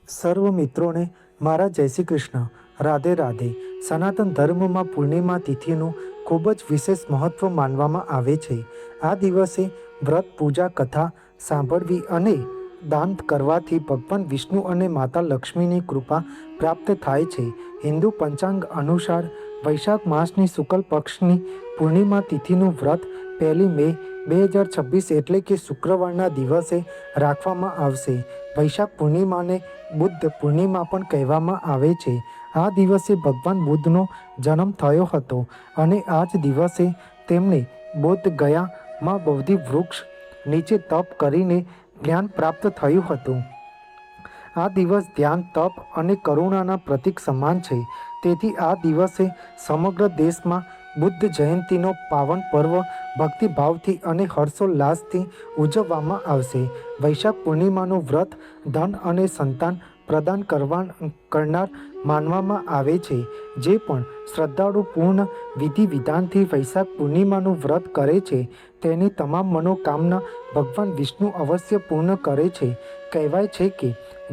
સર્વ મિત્રોને મારા જય શ્રી કૃષ્ણ. રાધે રાધે. સનાતન ધર્મમાં પૂર્ણિમા તિથિનું ખૂબ જ વિશેષ મહત્ત્વ માનવામાં આવે છે. આ દિવસે વ્રત, પૂજા, કથા સાંભળવી અને દાન કરવાથી ભગવાન વિષ્ણુ અને માતા લક્ષ્મીની કૃપા પ્રાપ્ત થાય છે. હિન્દુ પંચાંગ અનુસાર વૈશાખ માસની શુક્લ પક્ષની પૂર્ણિમા તિથિનું વ્રત 1 મે 2026 એટલે કે શુક્રવારના દિવસે રાખવામાં આવશે. વૈશાખ પૂર્ણિમાને બુદ્ધ પૂર્ણિમા પણ કહેવામાં આવે છે. આ દિવસે ભગવાન બુદ્ધનો જન્મ થયો હતો અને આ જ દિવસે તેમને બોધ ગયામાં બોધિ વૃક્ષ નીચે તપ કરીને જ્ઞાન પ્રાપ્ત થયું હતું. આ દિવસ ધ્યાન, તપ અને કરુણાના પ્રતીક સમાન છે. તેથી આ દિવસે સમગ્ર દેશમાં બુદ્ધ જયંતીનો પાવન પર્વ ભક્તિભાવથી અને હર્ષોલ્લાસથી ઉજવવામાં આવશે. વૈશાખ પૂર્ણિમાનું વ્રત ધન અને સંતાન પ્રદાન કરનાર માનવામાં આવે છે. જે પણ શ્રદ્ધાળુ પૂર્ણ વિધિ વિધાનથી વૈશાખ પૂર્ણિમાનું વ્રત કરે છે તેની તમામ મનોકામના ભગવાન વિષ્ણુ અવશ્ય પૂર્ણ કરે છે. કહેવાય છે કે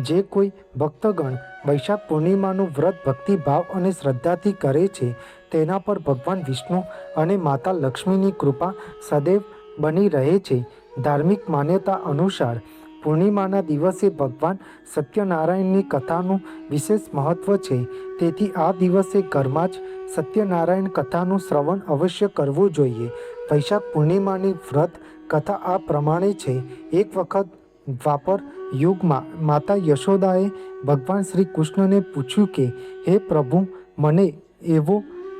જે કોઈ ભક્તગણ વૈશાખ પૂર્ણિમાનું વ્રત ભક્તિભાવ અને શ્રદ્ધાથી કરે છે તેના પર ભગવાન વિષ્ણુ અને માતા લક્ષ્મીની કૃપા સદૈવ બની રહે છે. ધાર્મિક માન્યતા અનુસાર પૂર્ણિમાના દિવસે ભગવાન સત્યનારાયણની કથાનું વિશેષ મહત્ત્વ છે. તેથી આ દિવસે ઘરમાં જ સત્યનારાયણ કથાનું શ્રવણ અવશ્ય કરવું જોઈએ. વૈશાખ પૂર્ણિમાની વ્રત કથા આ પ્રમાણે છે. એક વખત દ્વાપર યુગમાં માતા યશોદાએ ભગવાન શ્રી કૃષ્ણને પૂછ્યું કે હે પ્રભુ, મને એવો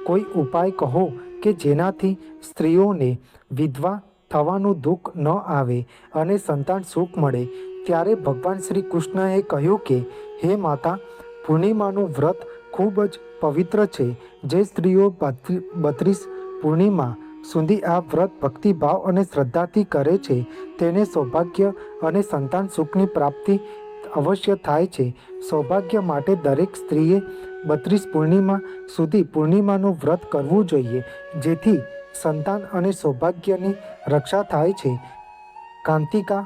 કોઈ ઉપાય કહો કે જેનાથી સ્ત્રીઓને વિધવા થવાનું દુઃખ ન આવે અને સંતાન સુખ મળે. ત્યારે ભગવાન શ્રી કૃષ્ણએ કહ્યું કે હે માતા, પૂર્ણિમાનું વ્રત ખૂબ જ પવિત્ર છે. જે સ્ત્રીઓ 32 પૂર્ણિમા સુધી આ વ્રત ભક્તિભાવ અને શ્રદ્ધાથી કરે છે તેને સૌભાગ્ય અને સંતાન સુખની પ્રાપ્તિ અવશ્ય થાય છે. સૌભાગ્ય માટે દરેક સ્ત્રીએ 32 પૂર્ણિમા સુધી પૂર્ણિમાનું વ્રત કરવું જોઈએ, જેથી સંતાન અને સૌભાગ્યની રક્ષા થાય છે. કાંતિકા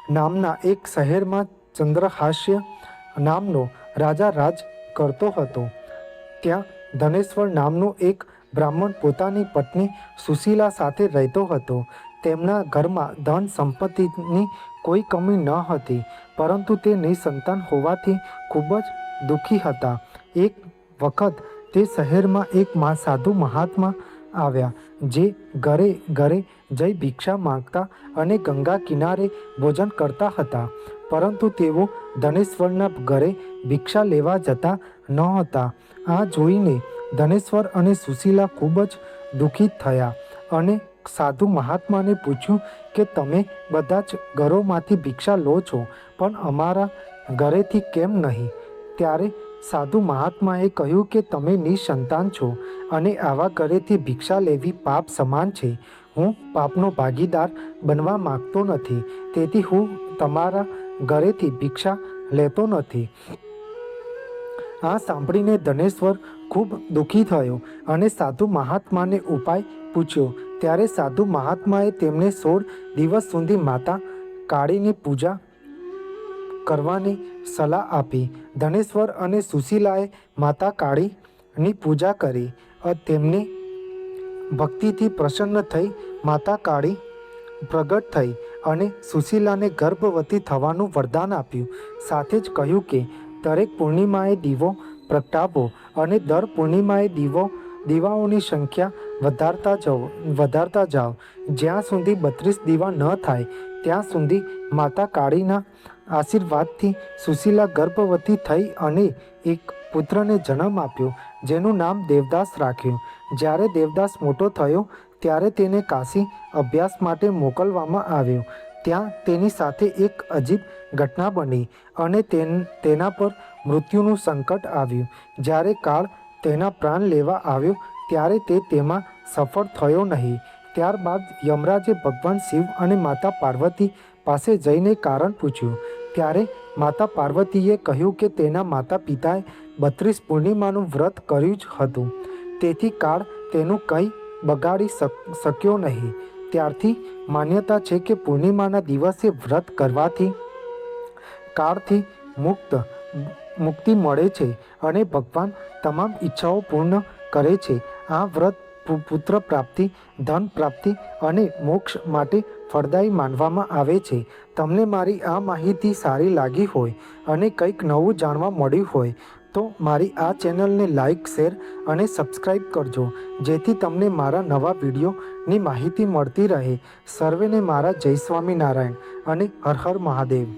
નામના એક શહેરમાં ચંદ્રહાસ્ય નામનો રાજા રાજ કરતો હતો. ત્યાં ધનેશ્વર નામનો એક બ્રાહ્મણ પોતાની પત્ની સુશીલા સાથે રહેતો હતો. તેમના ઘરમાં ધન સંપત્તિની કોઈ કમી ન હતી, પરંતુ તે નિસંતાન હોવાથી ખૂબ જ દુઃખી હતા. એક વખત તે શહેરમાં એક સાધુ મહાત્મા આવ્યા, જે ઘરે ઘરે જઈ ભિક્ષા માંગતા અને ગંગા કિનારે ભોજન કરતા હતા. પરંતુ તેઓ ધનેશ્વરના ઘરે ભિક્ષા લેવા જતા નહોતા. આ જોઈને ધનેશ્વર અને સુશીલા ખૂબ જ દુઃખિત થયા અને સાધુ મહાત્માને પૂછ્યું કે તમે બધા જ ઘરોમાંથી ભિક્ષા લો છો, પણ અમારા ઘરેથી કેમ નહીં? ત્યારે સાધુ મહાત્માએ કહ્યું કે તમે નિસંતાન છો અને આવા ઘરેથી ભિક્ષા લેવી પાપ સમાન છે. હું પાપનો ભાગીદાર બનવા માંગતો નથી, તેથી હું તમારા ઘરેથી ભિક્ષા લેતો નથી. આ સાંભળીને ધનેશ્વર ખૂબ દુઃખી થયો અને સાધુ મહાત્માને ઉપાય પૂછ્યો. ત્યારે સાધુ મહાત્માએ તેમને 16 દિવસ સુધી માતા કાળીની પૂજા કરવાની સલાહ આપી. ધનેશ્વર અને સુશીલાએ માતા કાળીની પૂજા કરી. તેમની ભક્તિથી પ્રસન્ન થઈ માતા કાળી પ્રગટ થઈ અને સુશીલાને ગર્ભવતી થવાનું વરદાન આપ્યું. સાથે જ કહ્યું કે દરેક પૂર્ણિમાએ દીવો પ્રગટાવો અને દર પૂર્ણિમાએ દીવાઓની સંખ્યા વધારતા જાઓ. જ્યાં સુધી 32 દીવા ન થાય ત્યાં સુધી માતા કાળીના આશીર્વાદથી સુશીલા ગર્ભવતી થઈ અને એક પુત્રને જન્મ આપ્યો, જેનું નામ દેવદાસ રાખ્યું. જ્યારે દેવદાસ મોટો થયો ત્યારે તેને કાશી અભ્યાસ માટે મોકલવામાં આવ્યો. ત્યાં તેની સાથે એક અજીબ ઘટના બની અને તેના પર મૃત્યુનું સંકટ આવ્યું. જ્યારે કાળ તેના પ્રાણ લેવા આવ્યો ત્યારે તે તેમાં સફળ થયો નહીં. ત્યારબાદ યમરાજે ભગવાન શિવ અને માતા પાર્વતી પાસે જઈને કારણ પૂછ્યું. ત્યારે માતા પાર્વતીએ કહ્યું કે તેના માતા પિતાએ 32 પૂર્ણિમાનું વ્રત કર્યું જ હતું, તેથી કાળ તેનું કંઈ બગાડી શક્યો નહીં. ત્યારથી માન્યતા છે કે પૂર્ણિમાના દિવસે વ્રત કરવાથી કાળથી મુક્તિ મળે છે અને ભગવાન તમામ ઈચ્છાઓ પૂર્ણ કરે છે. આ વ્રત પુત્ર પ્રાપ્તિ, ધન પ્રાપ્તિ અને મોક્ષ માટે ફળદાયી માનવામાં આવે છે. તમને મારી આ માહિતી સારી લાગી હોય અને કંઈક નવું જાણવા મળ્યું હોય તો મારી આ ચેનલને લાઈક, શેર અને સબસ્ક્રાઈબ કરજો, જેથી તમને મારા નવા વિડીયોની માહિતી મળતી રહે. સર્વેને મારા જય સ્વામિનારાયણ અને હર હર મહાદેવ.